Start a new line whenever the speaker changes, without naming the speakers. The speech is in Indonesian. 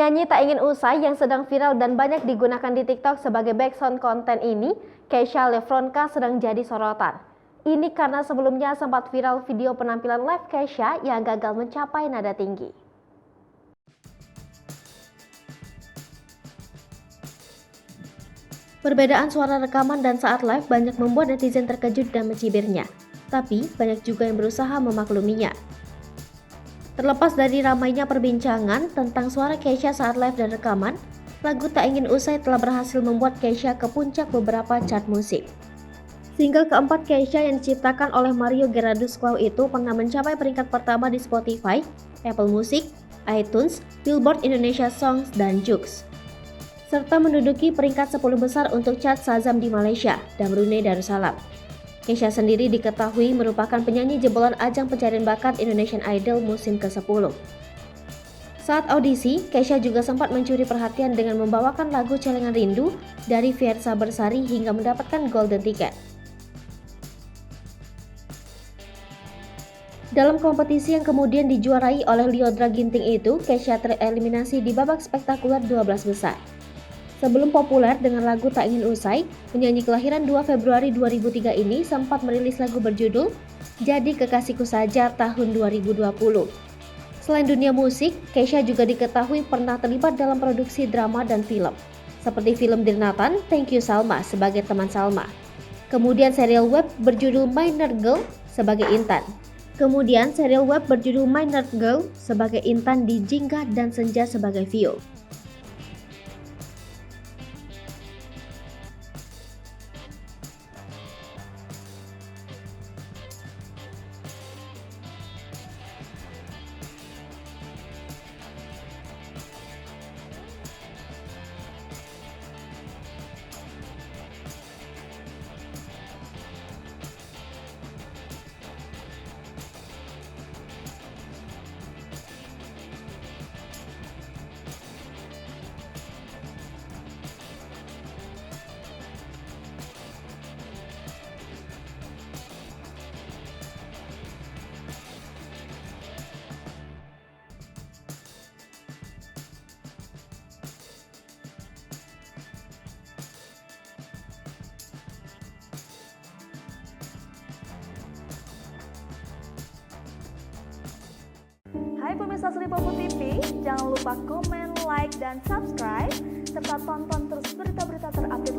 Penyanyi tak ingin usai yang sedang viral dan banyak digunakan di TikTok sebagai background konten ini, Kesha Lefronka sedang jadi sorotan. Ini karena sebelumnya sempat viral video penampilan live Kesha yang gagal mencapai nada tinggi. Perbedaan suara rekaman dan saat live banyak membuat netizen terkejut dan mencibirnya. Tapi banyak juga yang berusaha memakluminya. Terlepas dari ramainya perbincangan tentang suara Kesha saat live dan rekaman, lagu Tak Ingin Usai telah berhasil membuat Kesha ke puncak beberapa chart musik. Single keempat Kesha yang diciptakan oleh Mario Gerardus Clow itu pernah mencapai peringkat pertama di Spotify, Apple Music, iTunes, Billboard Indonesia Songs, dan Joox. Serta menduduki peringkat 10 besar untuk chart Shazam di Malaysia dan Brunei Darussalam. Kesha sendiri diketahui merupakan penyanyi jebolan ajang pencarian bakat Indonesian Idol musim ke-10. Saat audisi, Kesha juga sempat mencuri perhatian dengan membawakan lagu Celengan Rindu dari Fiersa Bersari hingga mendapatkan golden ticket. Dalam kompetisi yang kemudian dijuarai oleh Lyodra Ginting itu, Kesha tereliminasi di babak spektakuler 12 besar. Sebelum populer dengan lagu Tak Ingin Usai, penyanyi kelahiran 2 Februari 2003 ini sempat merilis lagu berjudul Jadi Kekasihku Saja tahun 2020. Selain dunia musik, Kesha juga diketahui pernah terlibat dalam produksi drama dan film, seperti film Dirnatan, Thank You Salma sebagai teman Salma. Kemudian serial web berjudul My Nerd Girl sebagai Intan. Di Jingga dan Senja sebagai Vio.
Hai pemirsa Sri Popo TV, jangan lupa komen, like, dan subscribe, serta tonton terus berita-berita terupdate